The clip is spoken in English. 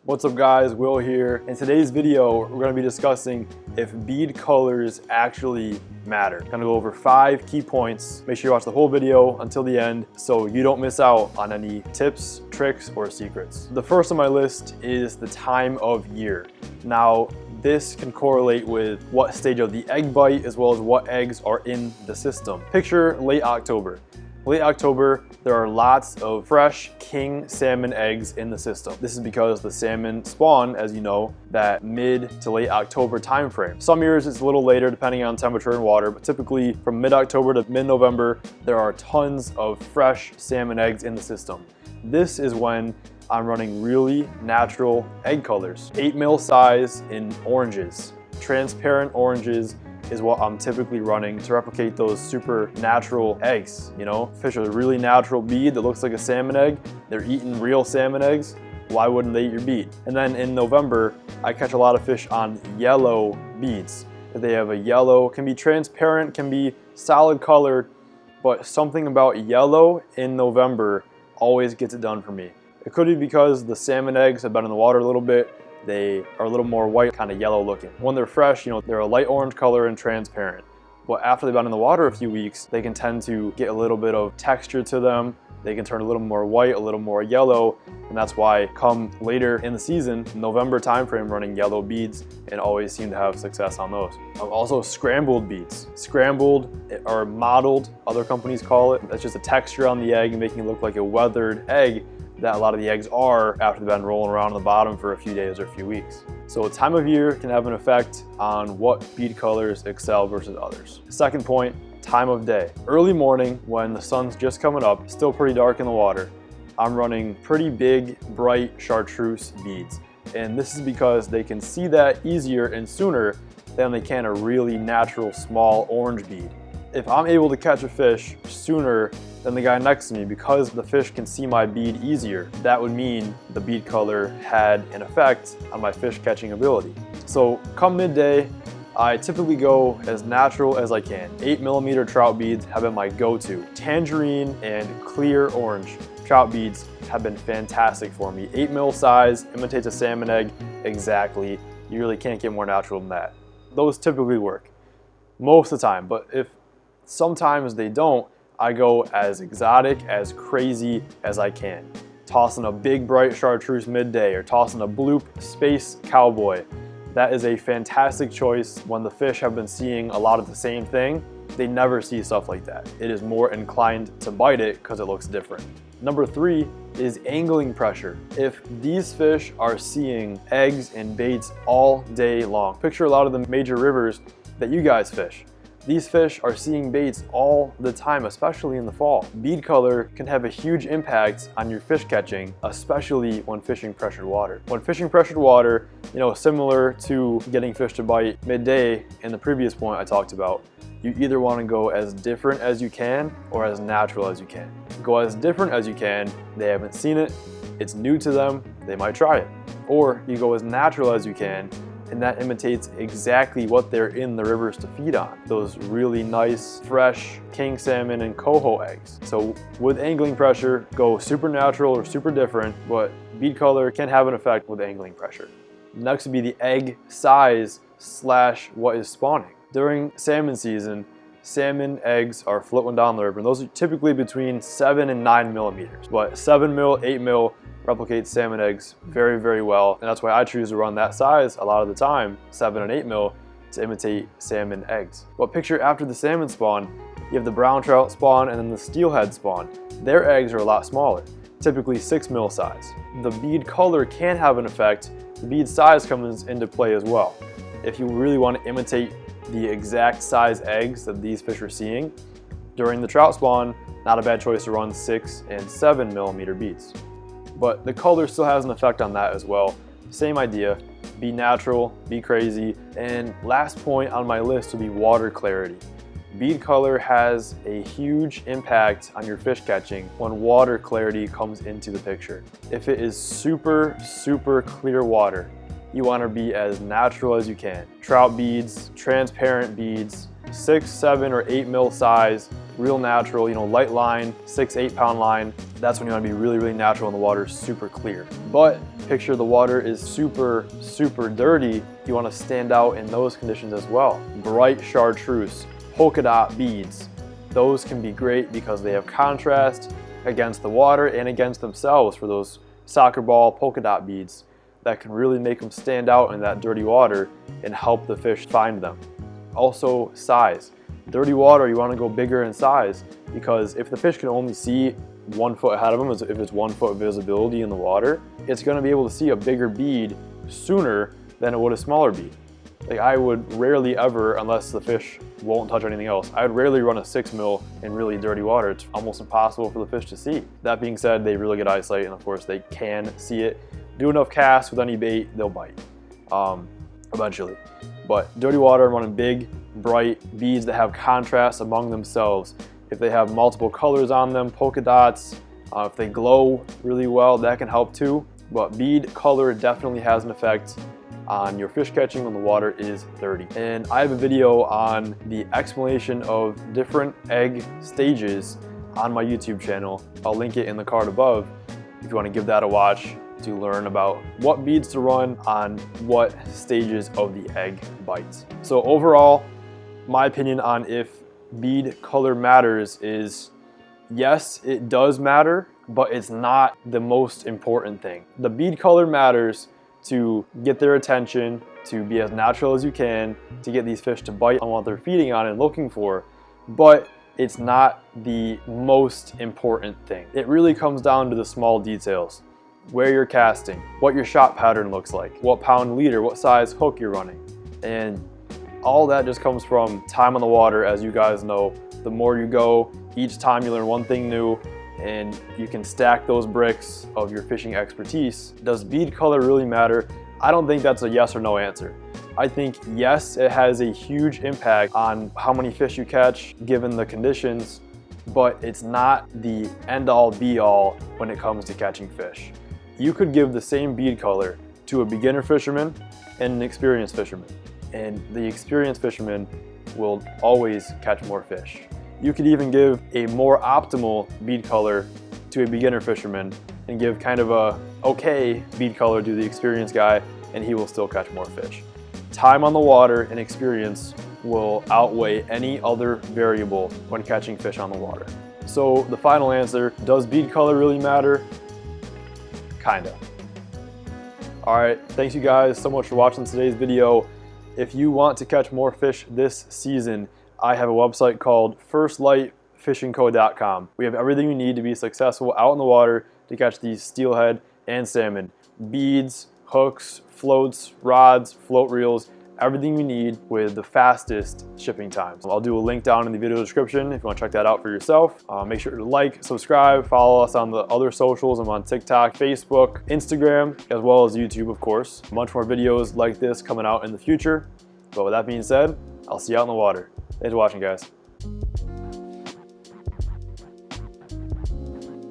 What's up guys, Will here. In today's video, we're going to be discussing if bead colors actually matter. I'm going to go over 5 key points. Make sure you watch the whole video until the end so you don't miss out on any tips, tricks, or secrets. The first on my list is the time of year. Now, this can correlate with what stage of the egg bite as well as what eggs are in the system. Picture late October. Late October, there are lots of fresh king salmon eggs in the system. This is because the salmon spawn, as you know, that mid to late October time frame. Some years it's a little later depending on temperature and water, but typically from mid-October to mid-November, there are tons of fresh salmon eggs in the system. This is when I'm running really natural egg colors. 8 mil size in oranges, transparent oranges, is what I'm typically running to replicate those super natural eggs. You know, fish are a really natural bead that looks like a salmon egg. They're eating real salmon eggs. Why wouldn't they eat your bead? And then in November, I catch a lot of fish on yellow beads. If they have a yellow, can be transparent, can be solid colored, but something about yellow in November always gets it done for me. It could be because the salmon eggs have been in the water a little bit. They are a little more white, kind of yellow looking. When they're fresh, you know, they're a light orange color and transparent. But after they've been in the water a few weeks, they can tend to get a little bit of texture to them. They can turn a little more white, a little more yellow, and that's why come later in the season, November timeframe, running yellow beads and always seem to have success on those. Also scrambled beads. Scrambled or mottled, other companies call it. That's just a texture on the egg and making it look like a weathered egg that a lot of the eggs are after they've been rolling around on the bottom for a few days or a few weeks. So time of year can have an effect on what bead colors excel versus others. Second point, time of day. Early morning when the sun's just coming up, still pretty dark in the water, I'm running pretty big, bright chartreuse beads. And this is because they can see that easier and sooner than they can a really natural small orange bead. If I'm able to catch a fish sooner than the guy next to me because the fish can see my bead easier, that would mean the bead color had an effect on my fish catching ability. So come midday, I typically go as natural as I can. 8mm trout beads have been my go-to. Tangerine and clear orange trout beads have been fantastic for me. 8 mil size, imitates a salmon egg exactly. You really can't get more natural than that. Those typically work most of the time, but if sometimes they don't, I go as exotic, as crazy as I can. Tossing a big bright chartreuse midday or tossing a bloop space cowboy. That is a fantastic choice when the fish have been seeing a lot of the same thing. They never see stuff like that. It is more inclined to bite it because it looks different. Number 3 is angling pressure. If these fish are seeing eggs and baits all day long, picture a lot of the major rivers that you guys fish. These fish are seeing baits all the time, especially in the fall. Bead color can have a huge impact on your fish catching, especially when fishing pressured water. When fishing pressured water, you know, similar to getting fish to bite midday in the previous point I talked about, you either want to go as different as you can or as natural as you can. Go as different as you can, they haven't seen it, it's new to them, they might try it. Or you go as natural as you can, and that imitates exactly what they're in the rivers to feed on. Those really nice, fresh king salmon and coho eggs. So with angling pressure, go super natural or super different, but bead color can have an effect with angling pressure. Next would be the egg size / what is spawning. During salmon season, salmon eggs are floating down the river, and those are typically between 7 and 9 millimeters. But 7 mil, 8 mil, replicates salmon eggs very, very well, and that's why I choose to run that size a lot of the time, 7 and 8 mil, to imitate salmon eggs. But picture after the salmon spawn, you have the brown trout spawn and then the steelhead spawn. Their eggs are a lot smaller, typically 6 mil size. The bead color can have an effect. The bead size comes into play as well. If you really want to imitate the exact size eggs that these fish are seeing, during the trout spawn, not a bad choice to run 6 and 7 millimeter beads. But the color still has an effect on that as well. Same idea, be natural, be crazy. And last point on my list would be water clarity. Bead color has a huge impact on your fish catching when water clarity comes into the picture. If it is super, super clear water, you want to be as natural as you can. Trout beads, transparent beads, 6, 7, or 8 mil size, real natural, you know, light line, 6, 8 pound line. That's when you want to be really, really natural and the water is super clear. But picture the water is super, super dirty, you want to stand out in those conditions as well. Bright chartreuse, polka dot beads, those can be great because they have contrast against the water and against themselves for those soccer ball polka dot beads that can really make them stand out in that dirty water and help the fish find them. Also size. Dirty water, you want to go bigger in size because if the fish can only see 1 foot ahead of them, if it's 1 foot visibility in the water, it's going to be able to see a bigger bead sooner than it would a smaller bead. Like I would rarely ever, unless the fish won't touch anything else, I would rarely run a 6 mil in really dirty water. It's almost impossible for the fish to see. That being said, they really good eyesight and of course they can see it. Do enough casts with any bait, they'll bite eventually. But dirty water, I'm running big, bright beads that have contrast among themselves. If they have multiple colors on them, polka dots, if they glow really well, that can help too. But bead color definitely has an effect on your fish catching when the water is dirty. And I have a video on the explanation of different egg stages on my YouTube channel. I'll link it in the card above if you want to give that a watch to learn about what beads to run on what stages of the egg bites. So overall, my opinion on if bead color matters is yes, it does matter, but it's not the most important thing. The bead color matters to get their attention, to be as natural as you can, to get these fish to bite on what they're feeding on and looking for, but it's not the most important thing. It really comes down to the small details. Where you're casting, what your shot pattern looks like, what pound leader, what size hook you're running. And all that just comes from time on the water. As you guys know, the more you go, each time you learn one thing new and you can stack those bricks of your fishing expertise. Does bead color really matter? I don't think that's a yes or no answer. I think yes, it has a huge impact on how many fish you catch given the conditions, but it's not the end all be all when it comes to catching fish. You could give the same bead color to a beginner fisherman and an experienced fisherman, and the experienced fisherman will always catch more fish. You could even give a more optimal bead color to a beginner fisherman and give kind of a okay bead color to the experienced guy, and he will still catch more fish. Time on the water and experience will outweigh any other variable when catching fish on the water. So the final answer, does bead color really matter? Kinda. Alright, thanks you guys so much for watching today's video. If you want to catch more fish this season, I have a website called firstlightfishingco.com. We have everything you need to be successful out in the water to catch these steelhead and salmon. Beads, hooks, floats, rods, float reels, everything you need with the fastest shipping times. I'll do a link down in the video description if you want to check that out for yourself. Make sure to like, subscribe, follow us on the other socials. I'm on TikTok, Facebook, Instagram, as well as YouTube, of course. Much more videos like this coming out in the future. But with that being said, I'll see you out in the water. Thanks for watching, guys.